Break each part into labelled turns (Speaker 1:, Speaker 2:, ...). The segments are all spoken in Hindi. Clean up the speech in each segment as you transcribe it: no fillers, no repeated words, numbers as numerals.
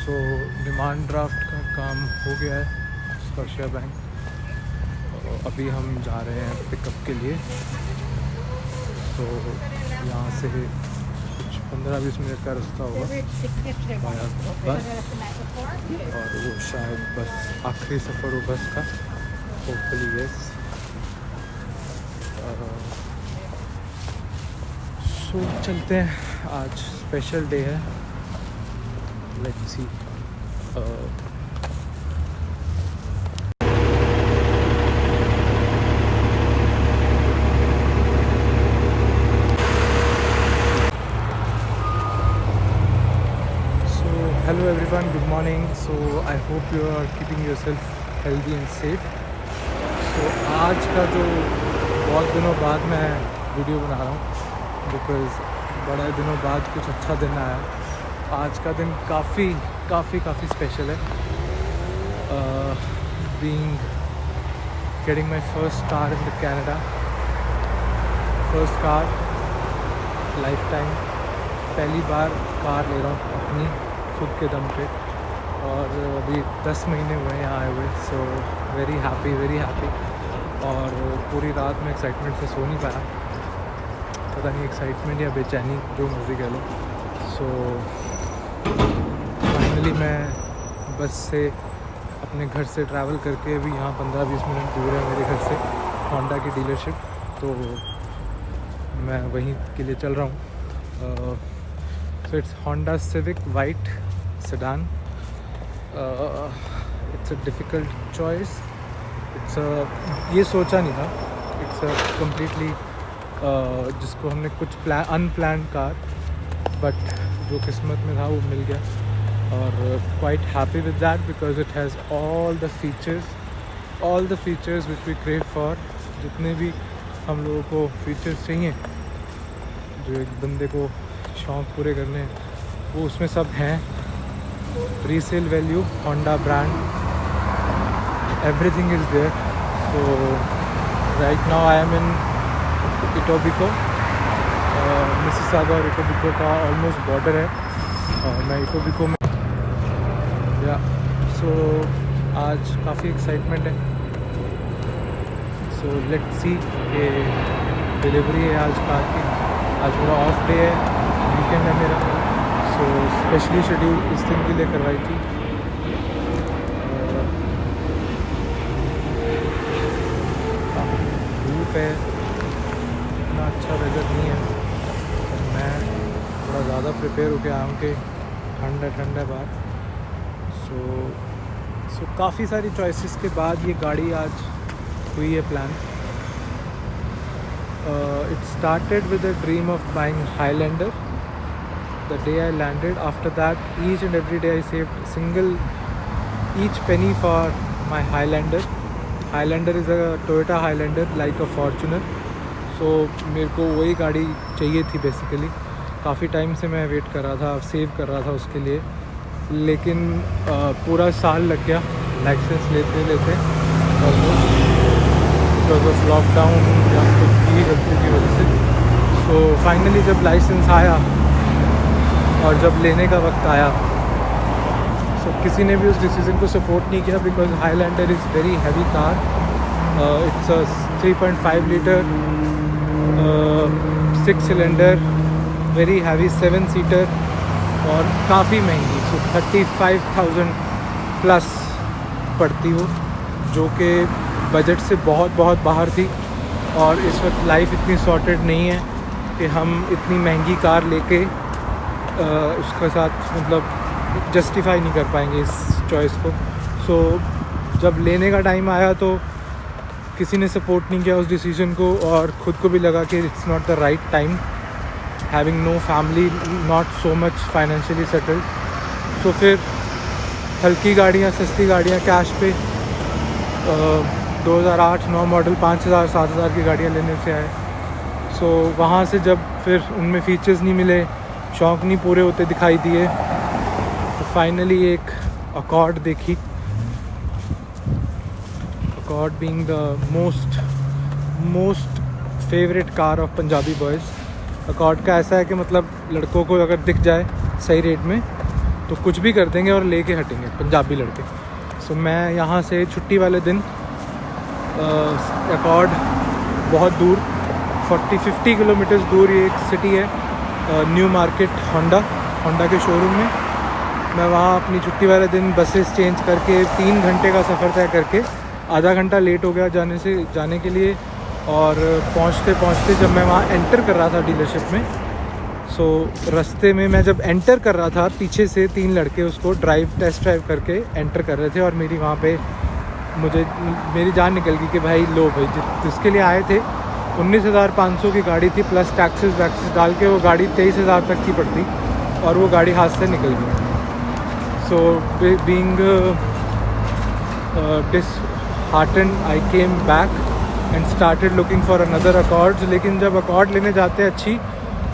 Speaker 1: सो डिमांड ड्राफ्ट का काम हो गया है स्कॉटिया बैंक। अभी हम जा रहे हैं पिकअप के लिए। तो यहाँ से कुछ 15-20 मिनट का रास्ता होगा बस, और वो शायद बस आखिरी सफ़र हो बस का, होपफुली यस। सो चलते हैं, आज स्पेशल डे है, let's see. Hello everyone, good morning. So I hope you are keeping yourself healthy and safe. So आज का जो बहुत दिनों बाद मैं वीडियो बना रहा हूँ, बिकॉज़ बड़े दिनों बाद कुछ अच्छा दिन आया। आज का दिन काफ़ी स्पेशल है। Getting my first car in the Canada, first car lifetime, पहली बार कार ले रहा हूँ अपनी खुद के दम पे, और अभी 10 महीने हुए हैं यहाँ आए हुए। So very happy. और पूरी रात में एक्साइटमेंट से सो नहीं पाया, पता नहीं एक्साइटमेंट या बेचैनी, जो मर्ज़ी कह लो। सो फाइनली मैं बस से अपने घर से ट्रैवल करके, अभी यहाँ 15-20 मिनट दूर है मेरे घर से होंडा की डीलरशिप, तो मैं वहीं के लिए चल रहा हूँ। So it's Honda Civic White Sedan. It's a difficult choice. ये सोचा नहीं था। It's a completely जिसको हमने कुछ unplanned car, but जो किस्मत में था वो मिल गया, और quite happy with that because it has all the features which we crave for. जितने भी हम लोगों को features चाहिए, जो एक बंदे को शौक़ पूरे करने हैं, वो उसमें सब हैं। Resale value, Honda brand, everything is there. So right now I am in Etobicoke, Mississauga और इटोबिको का ऑलमोस्ट बॉर्डर है, और मैं इटोबिको में या सो आज काफ़ी एक्साइटमेंट है। सो लेट्स सी, ये डिलीवरी है आज कार की। आज मेरा ऑफ डे है, वीकेंड है मेरा, सो स्पेशली शेड्यूल इस दिन के लिए करवाई थी। धूप है, इतना अच्छा वेदर नहीं है, और मैं थोड़ा ज़्यादा प्रिपेयर होकर आया हूँ कि ठंडा बाहर। सो काफ़ी सारी चॉइसेस के बाद ये गाड़ी आज हुई है plan. It started with a dream of buying Highlander. The day I landed, after that, each and every day I saved each penny for my Highlander. Highlander is a Toyota Highlander, like a Fortuner. So मेरे को वही गाड़ी चाहिए थी बेसिकली। काफ़ी टाइम से मैं वेट कर रहा था, सेव कर रहा था उसके लिए, लेकिन पूरा साल लग गया लाइसेंस लेते ऑलमोस्ट, बिकॉज ऑफ लॉकडाउन या कुछ की गलती की वजह से। सो फाइनली जब लाइसेंस आया और जब लेने का वक्त आया, सो किसी ने भी उस डिसीज़न को सपोर्ट नहीं किया, because highlander is very heavy car. It's a 3.5 litre 6 cylinder, very heavy 7 seater, और काफ़ी महंगी। सो 35,000 प्लस पड़ती वो, जो कि बजट से बहुत बाहर थी। और इस वक्त लाइफ इतनी सॉर्टेड नहीं है कि हम इतनी महंगी कार लेके उसके साथ मतलब जस्टिफाई नहीं कर पाएंगे इस चॉइस को। सो जब लेने का टाइम आया तो किसी ने सपोर्ट नहीं किया उस डिसीजन को, और ख़ुद को भी लगा कि it's not the right time, having no family, not so much financially settled. So फिर हल्की गाड़ियाँ, सस्ती गाड़ियाँ कैश पे 2008-9 मॉडल 5,000-7,000 की गाड़ियाँ लेने से आए। सो वहाँ से जब फिर उनमें फीचर्स नहीं मिले, शौक़ नहीं पूरे होते दिखाई दिए, तो फाइनली एक अकॉर्ड देखी। Accord being the most favourite car of Punjabi boys. Accord का ऐसा है कि मतलब लड़कों को अगर दिख जाए सही रेट में तो कुछ भी कर देंगे और लेके हटेंगे पंजाबी लड़के। सो मैं यहाँ से छुट्टी वाले दिन अकॉर्ड बहुत दूर 40-50 किलोमीटर्स दूर ये एक सिटी है न्यू मार्केट होंडा के शोरूम में। मैं वहाँ अपनी छुट्टी वाले दिन बसेस चेंज करके 3 घंटे का सफ़र तय करके आधा घंटा लेट हो गया जाने के लिए। और पहुँचते जब मैं वहाँ एंटर कर रहा था डीलरशिप में, सो रास्ते में मैं जब एंटर कर रहा था पीछे से 3 लड़के उसको टेस्ट ड्राइव करके एंटर कर रहे थे। और मेरी वहाँ पे मेरी जान निकल गई कि भाई लो भाई जिसके लिए आए थे 19,500 की गाड़ी थी, प्लस टैक्सेस वैक्सेस डाल के वो गाड़ी 23,000 तक की पड़ती और वो गाड़ी हाथ से निकल गई। So being disheartened I came back and started looking for another Accords। लेकिन जब अकॉर्ड लेने जाते हैं अच्छी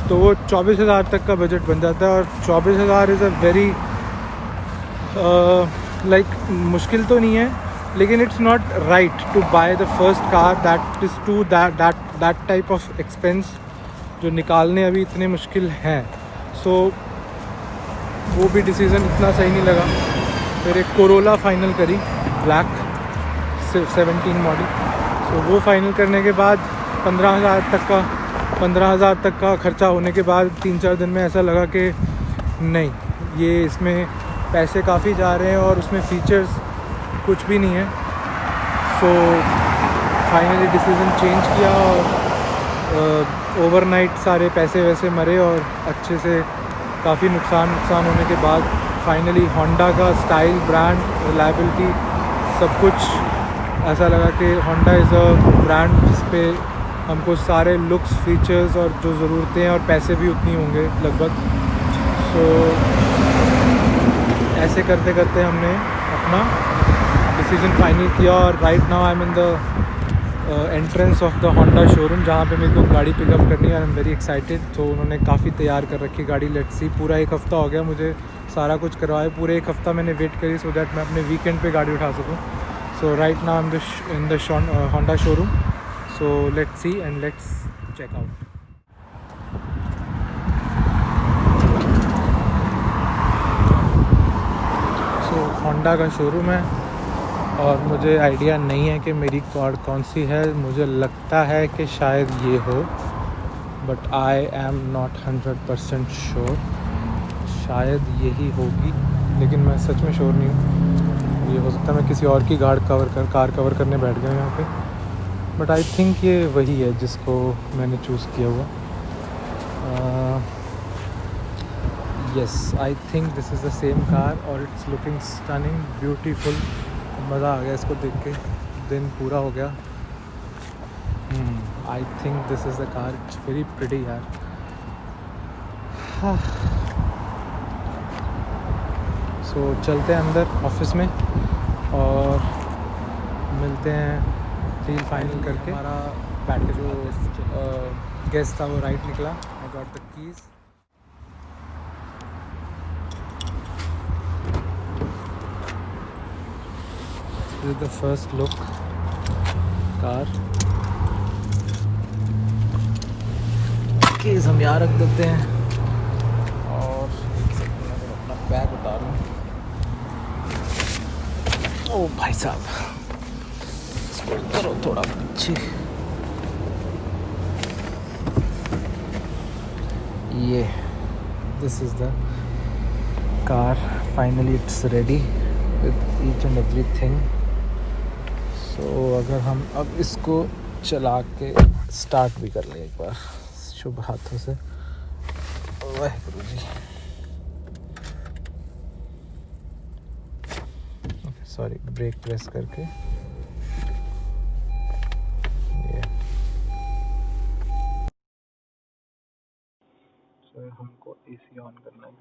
Speaker 1: तो वो 24,000 तक का बजट बन जाता है। और 24,000 इज़ अ वेरी लाइक मुश्किल तो नहीं है, लेकिन it's not right to buy the first car that is to that type of expense जो निकालने अभी इतने मुश्किल हैं। सो वो भी डिसीज़न इतना सही नहीं लगा। फिर एक कोरोला फाइनल करी ब्लैक 17 मॉडल। सो वो फाइनल करने के बाद 15,000 तक का खर्चा होने के बाद 3-4 दिन में ऐसा लगा कि नहीं, ये इसमें पैसे काफ़ी जा रहे हैं और उसमें फ़ीचर्स कुछ भी नहीं है। सो फाइनली डिसीज़न चेंज किया और ओवरनाइट सारे पैसे वैसे मरे और अच्छे से काफ़ी नुकसान होने के बाद फाइनली होंडा का स्टाइल, ब्रांड, रिलायबिलिटी सब कुछ ऐसा लगा कि होंडा इज़ अ ब्रांड जिस पे हमको सारे लुक्स, फीचर्स और जो ज़रूरतें हैं और पैसे भी उतनी होंगे लगभग। सो ऐसे करते करते हमने अपना डिसीज़न फाइनल किया और right now I am in the entrance of the Honda showroom जहाँ पे मेरे को गाड़ी पिकअप करनी है। I am very excited. तो उन्होंने काफ़ी तैयार कर रखी गाड़ी। लेट्स सी, पूरा 1 हफ़्ता हो गया मुझे सारा कुछ करवाए। पूरे 1 हफ़्ता मैंने वेट करी सो दैट मैं अपने वीकेंड पे गाड़ी उठा सकूँ। So right now I am in the Honda showroom. So let's see and let's check out. So Honda का शोरूम है और मुझे आइडिया नहीं है कि मेरी कार कौन सी है। मुझे लगता है कि शायद ये हो, but I am not 100% sure. शायद यही होगी, लेकिन मैं सच में श्योर नहीं हूँ। ये हो सकता है मैं किसी और की कार कवर करने बैठ गया यहाँ पे, बट आई थिंक ये वही है जिसको मैंने चूज़ किया हुआ। Yes, I think this is the same car और इट्स लुकिंग स्टनिंग, ब्यूटीफुल। मज़ा आ गया इसको देख के, दिन पूरा हो गया। I think this is the car, it's very pretty यार। सो चलते हैं अंदर ऑफिस में और मिलते हैं डील फाइनल करके। हमारा बैठ के जो गेस्ट था वो राइट निकला। I got the keys. This is the first look car. Case हम यहाँ रख देते हैं और अपना बैग उतारूँ। ओ भाई साहब, इसको करो थोड़ा पीछे। ये this is the car. Finally it's ready with each and everything. तो अगर हम अब इसको चला के स्टार्ट भी कर लें एक बार शुभ हाथों से। Waheguru ji. Sorry, break press करके ये हमको एसी ऑन करना है।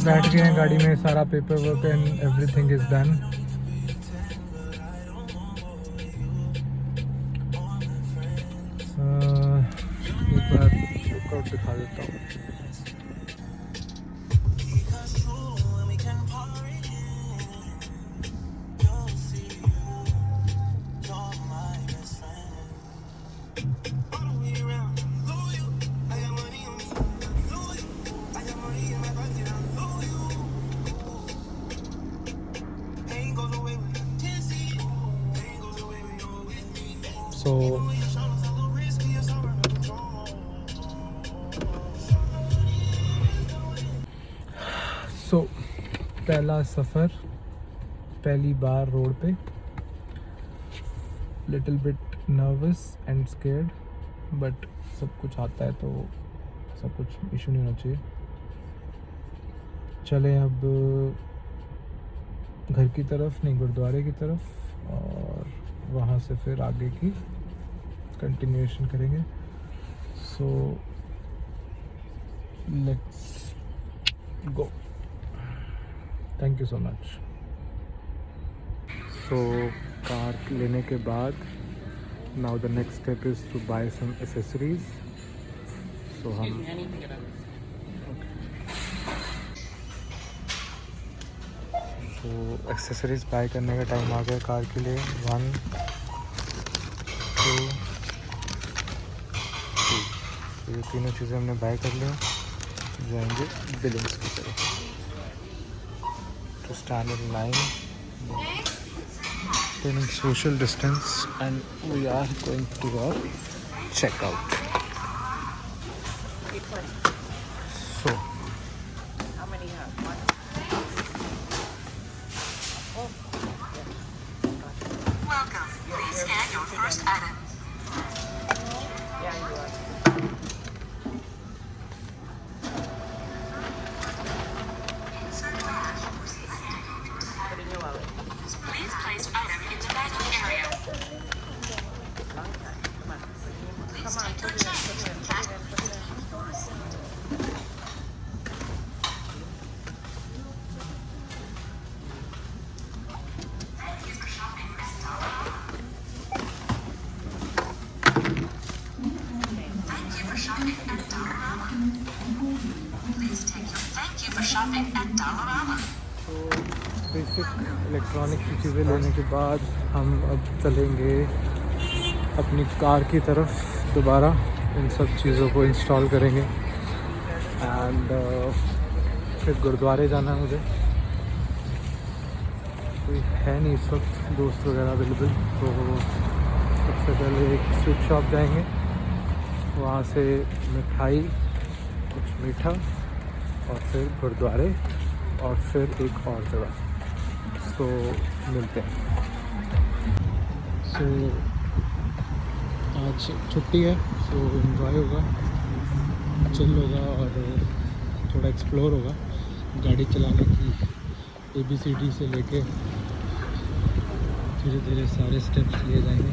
Speaker 1: बैठ गए हैं गाड़ी में, सारा paper work and everything is done. Checkout दिखा देता हूँ। सो पहला सफ़र, पहली बार रोड पे, little bit nervous and scared, but सब कुछ आता है तो सब कुछ इशू नहीं होना चाहिए। चलें अब घर की तरफ, नहीं गुरुद्वारे की तरफ, और वहाँ से फिर आगे की कंटिन्यूएशन करेंगे। So let's go. Thank you so much. So car लेने के बाद now the next step is to buy some accessories. So हम तो एक्सेसरीज बाय करने का टाइम आ गया कार के लिए। 1 2 3, ये तीनों चीज़ें हमने बाय कर ली, जाएंगे बिलिंग्स की तरफ। To stand in line, maintaining social distance, and we are going to our checkout. So,
Speaker 2: How many you have? One?
Speaker 3: Welcome. Please scan your first item.
Speaker 2: Yeah, you are. Put in your wallet.
Speaker 3: Please place item in the bagging area.
Speaker 2: Long time. Come on.
Speaker 3: Please
Speaker 2: Come on.
Speaker 3: take
Speaker 2: Put
Speaker 3: your
Speaker 2: it in.
Speaker 3: change.
Speaker 2: Put it in. Put it in. Put it in.
Speaker 3: Thank you for shopping at Dollarama. Please take your thank you for shopping at Dollarama.
Speaker 1: तो बेसिक इलेक्ट्रॉनिक की चीज़ें लेने के बाद हम अब चलेंगे अपनी कार की तरफ, दोबारा इन सब चीज़ों को इंस्टॉल करेंगे एंड फिर गुरुद्वारे जाना है मुझे। कोई है नहीं इस वक्त दोस्त वगैरह अवेलेबल, तो सबसे पहले एक स्वीट शॉप जाएंगे, वहाँ से मिठाई, कुछ मीठा, और फिर गुरुद्वारे, और फिर एक और जगह। सो मिलते हैं। सो आज छुट्टी है, सो एंजॉय होगा, चिल होगा और थोड़ा एक्सप्लोर होगा। गाड़ी चलाने की ABCD से लेके धीरे धीरे सारे स्टेप्स लिए जाएंगे।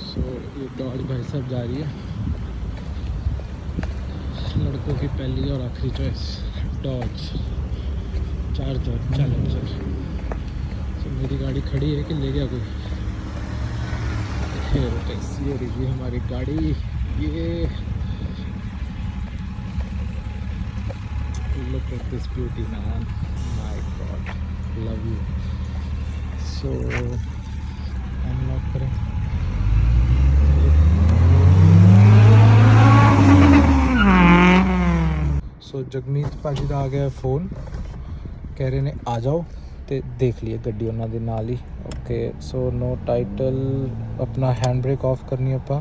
Speaker 1: सो ये डॉज भाई साहब जा रही है, लड़कों की पहली और आखिरी चॉइस डॉज चार्जर चैलेंजर। तो मेरी गाड़ी खड़ी है कि ले गया कोई? ये रही हमारी गाड़ी। ये look at this beauty man, my God, love you. So unlock करें। सो जगमीत भाजी का आ गया फ़ोन, कह रहे ने आ जाओ, तो देख लिए गड्डी उन्होंने दे नाल ही। ओके, सो नो टाइटल, अपना हैंड ब्रेक ऑफ करनी अपा।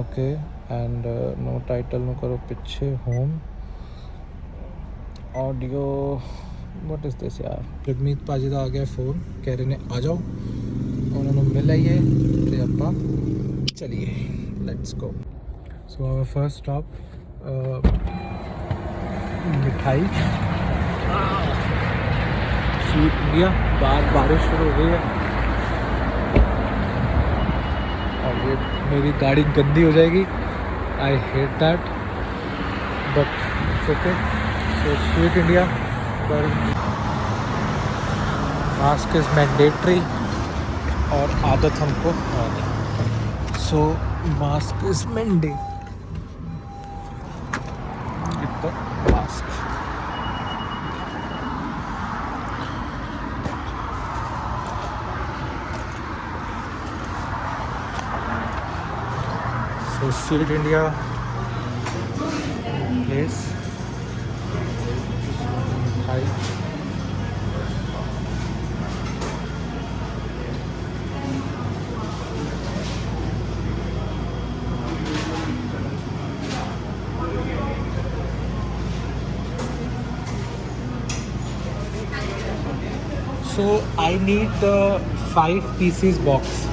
Speaker 1: Okay, and no title no करो पिछे home, audio what is this यार। जगमीत भाजी का आ गया फ़ोन, कह रहे ने आ जाओ, उन्होंने मिल आइए तो अपा चलिए, let's go. So our first stop Mithai Sweet India. बाद बारिश शुरू हो गई है और ये मेरी गाड़ी गंदी हो जाएगी, I hate that, but it's okay. So sweet India पर मास्क इज़ मैंडेटरी और आदत हमको। सो mask is mending. Get the mask. So Street India place. Hi. So I need the 5 pieces box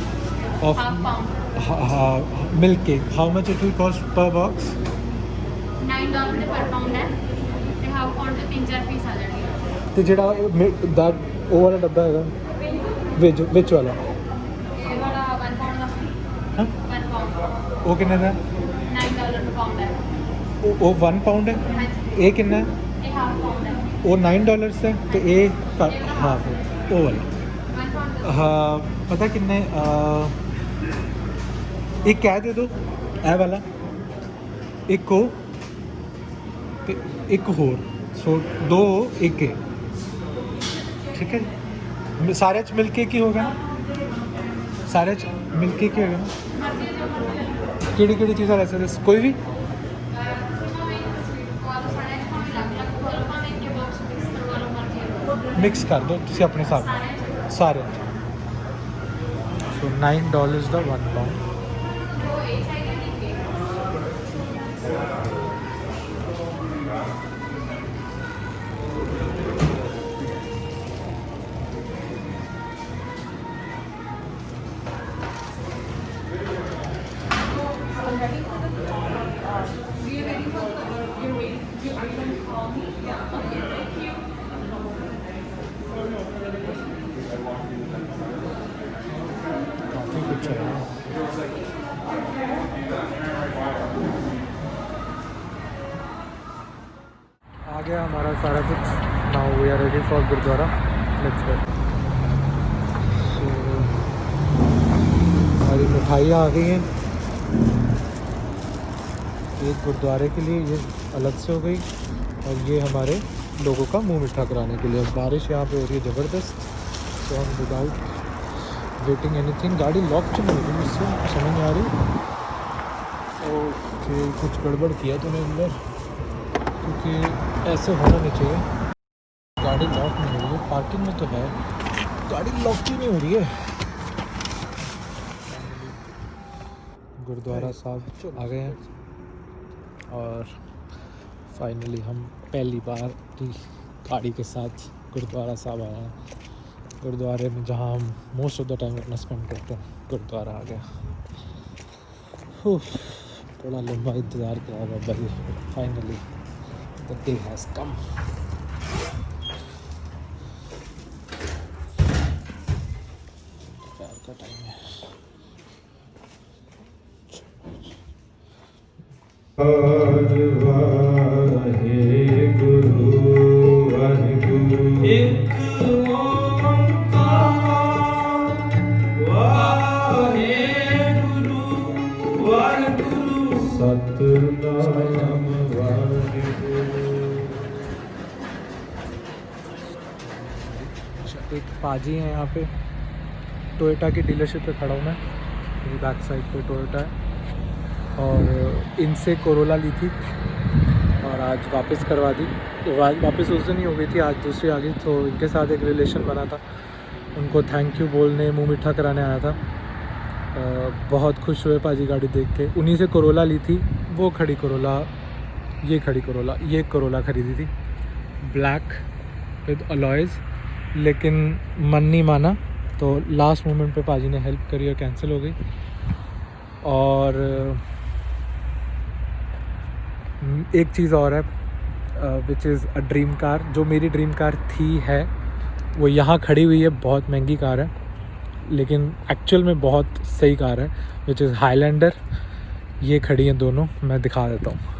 Speaker 1: of
Speaker 4: half pound
Speaker 1: milk cake. How much it will cost per box?
Speaker 4: $9 पर पाउंड है ते हाफ पाउंड ਦੇ 3-4 ਪੀਸ ਆ ਜਾਣਗੇ
Speaker 1: ਤੇ ਜਿਹੜਾ that ਉਹ ਵਾਲਾ ਡੱਬਾ ਹੈਗਾ ਵਿੱਚ ਵਾਲਾ
Speaker 4: ਇਹ ਵਾਲਾ 1 ਪਾउंड ਦਾ
Speaker 1: ਹਾਂ
Speaker 4: 1 ਪਾउंड
Speaker 1: ਉਹ ਕਿੰਨੇ ਦਾ
Speaker 4: $9 per ਪਾउंड ਹੈ
Speaker 1: ਉਹ 1 ਪਾਉਂਡ ਹੈ
Speaker 4: ਹਾਂਜੀ
Speaker 1: ਇਹ ਕਿੰਨਾ ਹੈ?
Speaker 4: ਇਹ ਹਾਫ ਪਾउंड ਹੈ
Speaker 1: ਉਹ $9 ਹੈ ਤੇ ਇਹ ਹਾਫ ਹੈ ਉਹ ਵਾਲਾ
Speaker 4: 1 ਪਾउंड
Speaker 1: ਹਾਂ ਪਤਾ ਕਿੰਨੇ ਇੱਕ ਕਹਿ ਦੇ ਦੋ ਇਹ ਵਾਲਾ ਇੱਕ ਉਹ ਤੇ ਇੱਕ ਹੋਰ ਸੋ ਦੋ ਇੱਕ ਹੈ ਠੀਕ ਹੈ ਸਾਰੇ ਚ ਮਿਲ ਕੇ ਕੀ ਹੋਗਾ ਸਾਰੇ ਚ ਮਿਲ ਕੇ ਕੀ ਹੋਗਾ ਕਿਹੜੀ ਕਿਹੜੀ ਚੀਜ਼ਾਂ ਲੈ ਸਕਦੇ ਕੋਈ ਵੀ ਮਿਕਸ ਕਰ ਦਿਓ ਤੁਸੀਂ ਆਪਣੇ ਹਿਸਾਬ ਨਾਲ ਸਾਰੇ ਸੋ $9 ਦਾ 1 ਪਾਉਂਡ काफ़ी कुछ है आ गया हमारा सारा कुछ now we are ready for gurdwara let's go हमारी मिठाइयाँ आ गई हैं एक गुरुद्वारे के लिए ये अलग से हो गई और ये हमारे लोगों का मुंह मीठा कराने के लिए बारिश यहाँ पे हो रही है ज़बरदस्त तो हम विदाउट वेटिंग एनीथिंग गाड़ी लॉक क्यों नहीं होगी मुझसे समझ नहीं आ रही ओके कुछ गड़बड़ किया तूने अंदर क्योंकि ऐसे होना नहीं चाहिए गाड़ी लॉक नहीं हो रही है पार्किंग में तो है गाड़ी लॉक क्यों नहीं हो रही है गुरुद्वारा साहब आ गए हैं और फाइनली हम पहली बार गाड़ी के साथ गुरुद्वारा साहब आए हैं गुरुद्वारे में जहाँ हम मोस्ट ऑफ द टाइम अपना स्पेंड करते हैं गुरुद्वारा आ गया थोड़ा लंबा इंतज़ार किया Baba ji finally the day has come दोपहर का टाइम है वाहे गुरु एक सतनाम एक पाजी है यहाँ पे टोयोटा की डीलरशिप पे खड़ा हूँ मैं मेरी बैक साइड पे टोयोटा है और इनसे कोरोला ली थी और आज वापस करवा दी तो वापस उस दिन ही हो गई थी आज दूसरी आ गई तो इनके साथ एक रिलेशन बना था उनको थैंक यू बोलने मुंह मीठा कराने आया था बहुत खुश हुए पाजी गाड़ी देख के उन्हीं से कोरोला ली थी वो खड़ी कोरोला ये कोरोला ख़रीदी थी ब्लैक विद अलॉयज़ लेकिन मन नहीं माना तो लास्ट मोमेंट पे पाजी ने हेल्प करी और कैंसिल हो गई और एक चीज़ और है which is a dream car जो मेरी ड्रीम कार थी है वो यहाँ खड़ी हुई है बहुत महंगी कार है लेकिन एक्चुअल में बहुत सही कार है विच इज़ हाईलैंडर ये खड़ी हैं दोनों मैं दिखा देता हूँ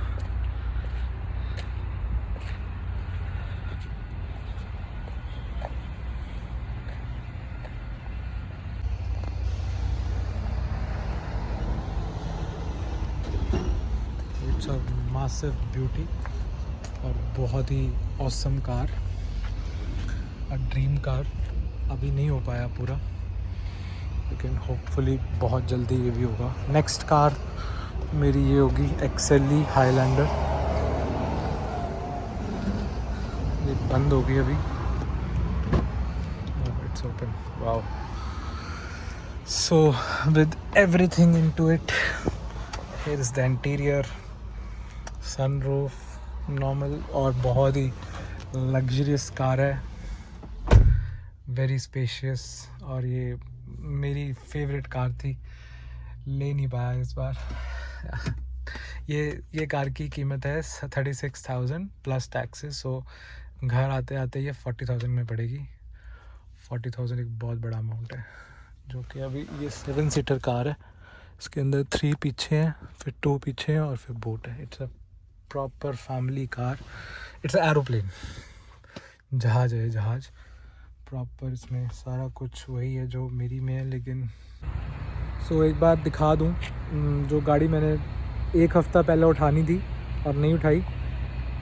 Speaker 1: अ मासिव ब्यूटी और बहुत ही awesome car, a dream car. अभी नहीं हो पाया पूरा, लेकिन होपफुली बहुत जल्दी ये भी होगा। नेक्स्ट कार मेरी ये होगी एक्सेली हाईलैंडर। ये बंद होगी अभी, it's open. Wow. So with everything into it, here is the interior, sunroof normal, और बहुत ही लग्जरियस कार है, वेरी स्पेशियस। और ये मेरी फेवरेट कार थी, ले नहीं पाया इस बार। ये कार की कीमत है 36,000 प्लस टैक्सेस। सो घर आते आते ये 40,000 में पड़ेगी। 40,000 एक बहुत बड़ा अमाउंट है। जो कि अभी ये 7 सीटर कार है, इसके अंदर 3 पीछे हैं, फिर 2 पीछे हैं और फिर बोट है। It's a proper family car. It's a aeroplane, जहाज़ है जहाज़ प्रॉपर। इसमें सारा कुछ वही है जो मेरी में है। लेकिन सो एक बात दिखा दूं, जो गाड़ी मैंने 1 हफ़्ता पहले उठानी थी और नहीं उठाई,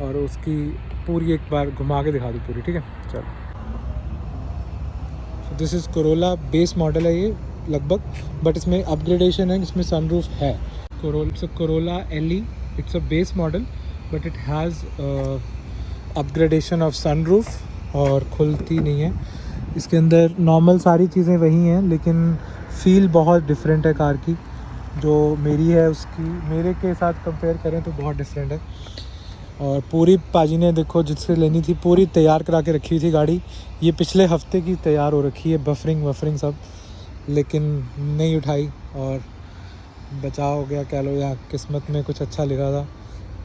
Speaker 1: और उसकी पूरी एक बार घुमा के दिखा दूं पूरी, ठीक है? चलो। So this is Corolla, base model है ये लगभग, बट इसमें अपग्रेडेशन है, इसमें सनरूफ है। Corolla LE, it's a base model but it has upgradation of sunroof, और खुलती नहीं है। इसके अंदर नॉर्मल सारी चीज़ें वही हैं, लेकिन फ़ील बहुत डिफरेंट है कार की। जो मेरी है उसकी मेरे के साथ कंपेयर करें तो बहुत डिफरेंट है। और पूरी पाजी ने देखो, जिससे लेनी थी पूरी तैयार करा के रखी थी गाड़ी। ये पिछले हफ्ते की तैयार हो रखी है, बफरिंग सब, लेकिन नहीं उठाई और बचाव हो गया कह लो, या किस्मत में कुछ अच्छा लिखा था।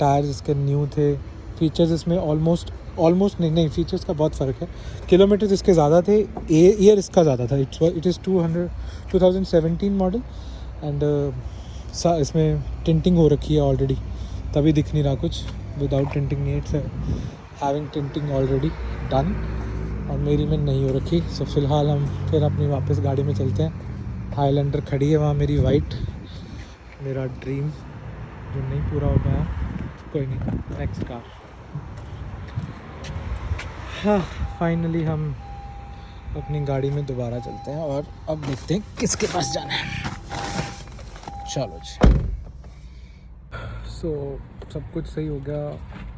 Speaker 1: टायर्स इसके न्यू थे, फीचर्स इसमें ऑलमोस्ट नहीं, फीचर्स का बहुत फ़र्क है। किलोमीटर्स इसके ज़्यादा थे, ईयर इसका ज़्यादा था। इट इज़ 2017 मॉडल, एंड इसमें टिंटिंग हो रखी है ऑलरेडी, तभी दिख नहीं रहा कुछ। विदाउट टिंटिंग नहीं, इट्स हैविंग टिंटिंग ऑलरेडी डन, और मेरी में नहीं हो रखी। सो फ़िलहाल हम फिर अपनी वापस गाड़ी में चलते हैं। हाईलैंडर खड़ी है वहाँ मेरी वाइट, मेरा ड्रीम जो नहीं पूरा हो पाया। कोई नहीं, नेक्स्ट कार। हाँ, फाइनली हम अपनी गाड़ी में दोबारा चलते हैं और अब देखते हैं किसके पास जाना है। चलो जी। सो सब कुछ सही हो गया,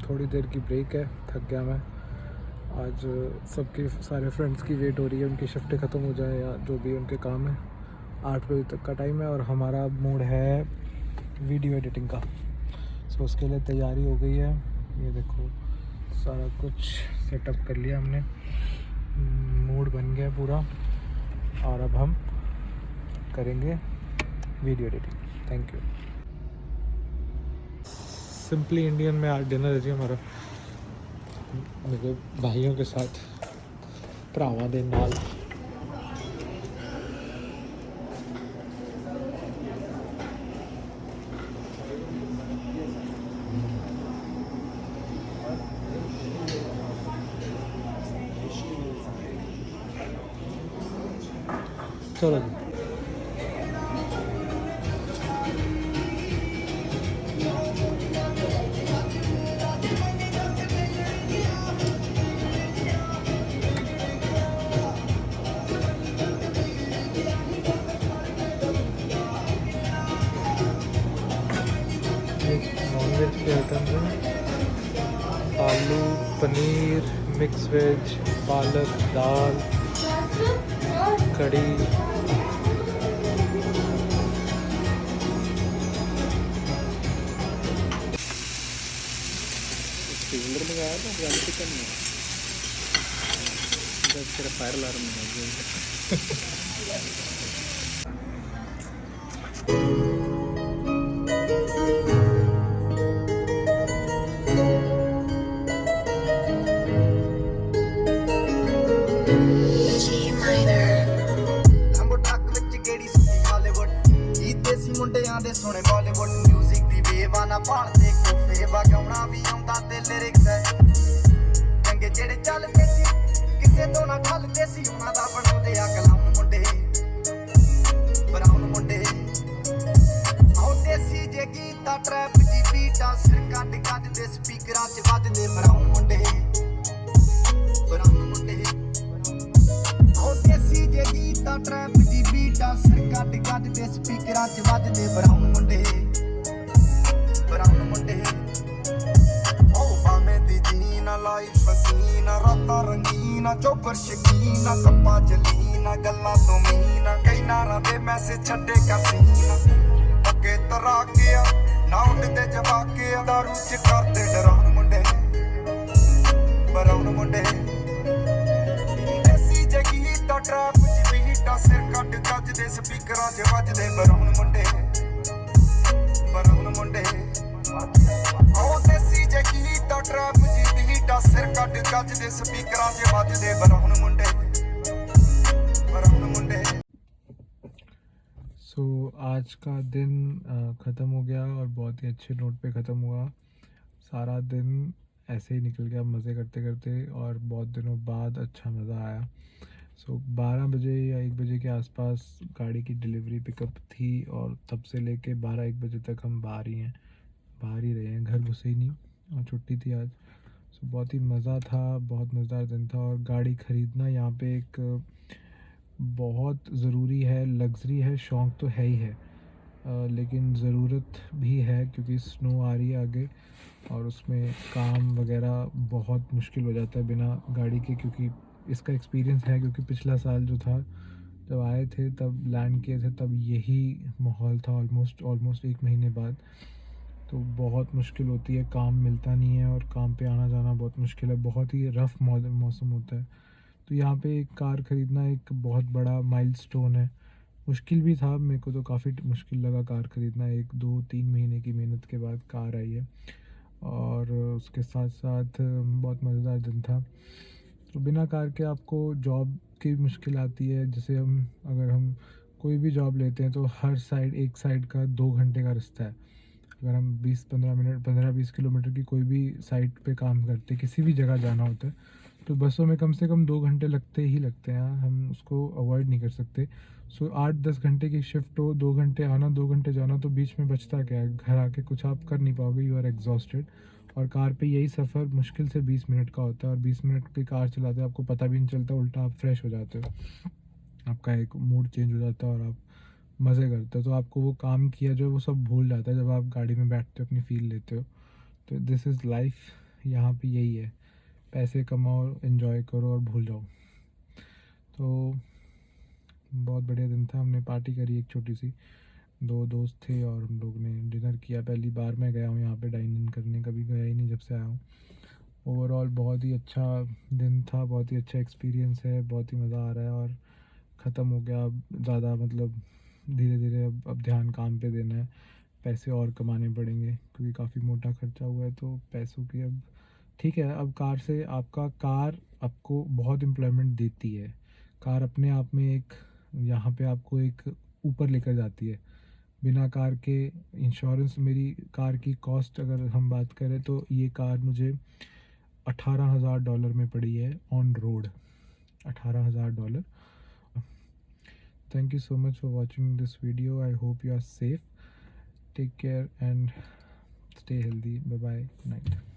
Speaker 1: थोड़ी देर की ब्रेक है, थक गया मैं। आज सबके सारे फ्रेंड्स की वेट हो रही है, उनकी शिफ्टें ख़त्म हो जाए या जो भी उनके काम है। 8 बजे तक का टाइम है और हमारा मूड है वीडियो एडिटिंग का। सो उसके लिए तैयारी हो गई है। ये देखो सारा कुछ सेटअप कर लिया हमने, मूड बन गया पूरा, और अब हम करेंगे video editing. Thank you. Simply Indian में आज डिनर है हमारा, मेरे भाइयों के साथ, भरावां दे नाल। चलो जी। नॉनवेज के आइटम हैं, आलू, पनीर, मिक्स वेज, पालक, दाल, कड़ी, सिलेंडर मंगाया था ब्राउन चिकन में, जब तेरा फायर अलार्म है।
Speaker 5: ਮੁੰਡਿਆਂ ਦੇ ਸੋਹਣੇ ਬਾਲੀਵੁੱਡ ਮਿਊਜ਼ਿਕ ਦੀ ਵੇਵਾਨਾ ਭਾਲਦੇ ਕੋਫੇ ਵਗਾਉਣਾ ਵੀ ਆਉਂਦਾ ਤੇ ਲਿਰਿਕਸ ਹੈ ਚੰਗੇ ਜਿਹੜੇ ਚੱਲਦੇ ਸੀ ਕਿਸੇ ਤੋਂ ਨਾ ਠੱਲਦੇ ਸੀ ਉਹਨਾਂ ਦਾ ਬਣਾਉਂਦੇ ਆ ਕਲਾਉਣ ਮੁੰਡੇ ਬਰਾਉਨ ਮੁੰਡੇ ਆਉਂਦੇ ਸੀ ਜੇ ਗੀਤਾ ਟਰੈਪ ਜੀ ਬੀਟਾਂ ਸਪੀਕਰਾਂ 'ਚ ਵੱਜਦੇ ਬਰਾਊਨ ਮੁੰਡੇ ਉਹ ਬਾਵੇਂ ਦੀ ਜੀਨਾ ਲਾਈਫ ਹਸੀਨਾ ਰਾਤਾਂ ਰੰਗੀਨਾ ਚੋਬਰ ਸ਼ਕੀਨਾ ਕੱਪਾਂ ਜਲੀਨਾ ਗੱਲਾਂ ਤੋਂ ਮੀਨਾ ਕਈ ਨਾਰਾਂ ਦੇ ਮੈਸੇਜ ਛੱਡੇ ਕਰ ਸੀਨਾ ਅੱਗੇ ਤਰਾ ਗਿਆ ਨਾ ਉੱਡਦੇ ਜਵਾਕੇ ਦਾਰੂ 'ਚ ਕਰਦੇ ਡਰਾਉਣ ਮੁੰਡੇ ਬਰਾਊਨ ਮੁੰਡੇ ਦੇਸੀ ਜਗੀਟਾ ਟਰੈਪ 'ਚ ਬੀਟਾ ਸਿਰ ਕੱਟ ਗੱਜਦੇ ਸਪੀਕਰਾਂ 'ਚ ਵੱਜਦੇ ਬਰਾਊਨ ਮੁੰਡੇ ਉਹ ਦੇਸੀ ਜਗੀਟਾ ਟਰੈਪ 'ਚ ਬੀਟਾ ਸਿਰ ਕੱਟ ਗੱਜਦੇ ਸਪੀਕਰਾਂ 'ਚ ਵੱਜਦੇ ਬਰਾਊਨ ਮੁੰਡੇ
Speaker 1: सो आज का दिन ख़त्म हो गया और बहुत ही अच्छे नोट पे ख़त्म हुआ। सारा दिन ऐसे ही निकल गया मज़े करते करते और बहुत दिनों बाद अच्छा मज़ा आया। सो 12 बजे या 1 बजे के आसपास गाड़ी की डिलीवरी पिकअप थी और तब से लेके 12-1 बजे तक हम बाहर ही रहे हैं, घर घुसे ही नहीं और छुट्टी थी आज। सो बहुत ही मज़ा था, बहुत मज़ेदार दिन था। और गाड़ी ख़रीदना यहाँ पे एक बहुत ज़रूरी है, लग्ज़री है, शौक़ तो है ही है, लेकिन ज़रूरत भी है क्योंकि स्नो आ रही है आगे और उसमें काम वगैरह बहुत मुश्किल हो जाता है बिना गाड़ी के। क्योंकि इसका एक्सपीरियंस है, क्योंकि पिछला साल जो था जब आए थे तब लैंड किए थे तब यही माहौल था ऑलमोस्ट 1 महीने बाद। तो बहुत मुश्किल होती है, काम मिलता नहीं है और काम पे आना जाना बहुत मुश्किल है, बहुत ही रफ़ मौसम होता है। तो यहाँ पे एक कार ख़रीदना एक बहुत बड़ा माइलस्टोन है। मुश्किल भी था, मेरे को तो काफ़ी मुश्किल लगा कार ख़रीदना। 1-2-3 महीने की मेहनत के बाद कार आई है और उसके साथ साथ बहुत मज़ेदार दिन था। तो बिना कार के आपको जॉब की मुश्किल आती है। जैसे अगर हम कोई भी जॉब लेते हैं तो हर साइड एक साइड का 2 घंटे का रास्ता है। अगर हम 15-20 किलोमीटर की कोई भी साइट पे काम करते, किसी भी जगह जाना होता है तो बसों में कम से कम 2 घंटे लगते हैं। हम उसको अवॉइड नहीं कर सकते। सो 8-10 घंटे की शिफ्ट हो, 2 घंटे आना 2 घंटे जाना, तो बीच में बचता क्या है? घर आके कुछ आप कर नहीं पाओगे, यू आर एग्जॉस्टेड। और कार पे यही सफ़र मुश्किल से 20 मिनट का होता है और 20 मिनट की कार चलाते आपको पता भी नहीं चलता, उल्टा आप फ्रेश हो जाते हो, आपका एक मूड चेंज हो जाता है और आप मज़े करते हो। तो आपको वो काम किया जो है वो सब भूल जाता है जब आप गाड़ी में बैठते हो, अपनी फ़ील लेते हो। तो दिस इज़ लाइफ, यहाँ पे यही है, पैसे कमाओ, एंजॉय करो और भूल जाओ। तो बहुत बढ़िया दिन था। हमने पार्टी करी एक छोटी सी, 2 दोस्त थे और हम लोग ने डिनर किया। पहली बार मैं गया हूँ यहाँ पे डाइन इन करने, कभी गया ही नहीं जब से आया हूँ। ओवरऑल बहुत ही अच्छा दिन था, बहुत ही अच्छा एक्सपीरियंस है, बहुत ही मज़ा आ रहा है। और ख़त्म हो गया, अब ज़्यादा मतलब धीरे धीरे अब ध्यान काम पे देना है, पैसे और कमाने पड़ेंगे क्योंकि काफ़ी मोटा खर्चा हुआ है। तो पैसों की अब ठीक है, अब कार आपको बहुत एम्प्लॉयमेंट देती है। कार अपने आप में एक यहाँ पे आपको एक ऊपर लेकर जाती है। बिना कार के इंश्योरेंस, मेरी कार की कॉस्ट अगर हम बात करें तो ये कार मुझे $18,000 में पड़ी है on road, $18,000। Thank you so much for watching this video. I hope you are safe. Take care and stay healthy. Bye bye. Good night.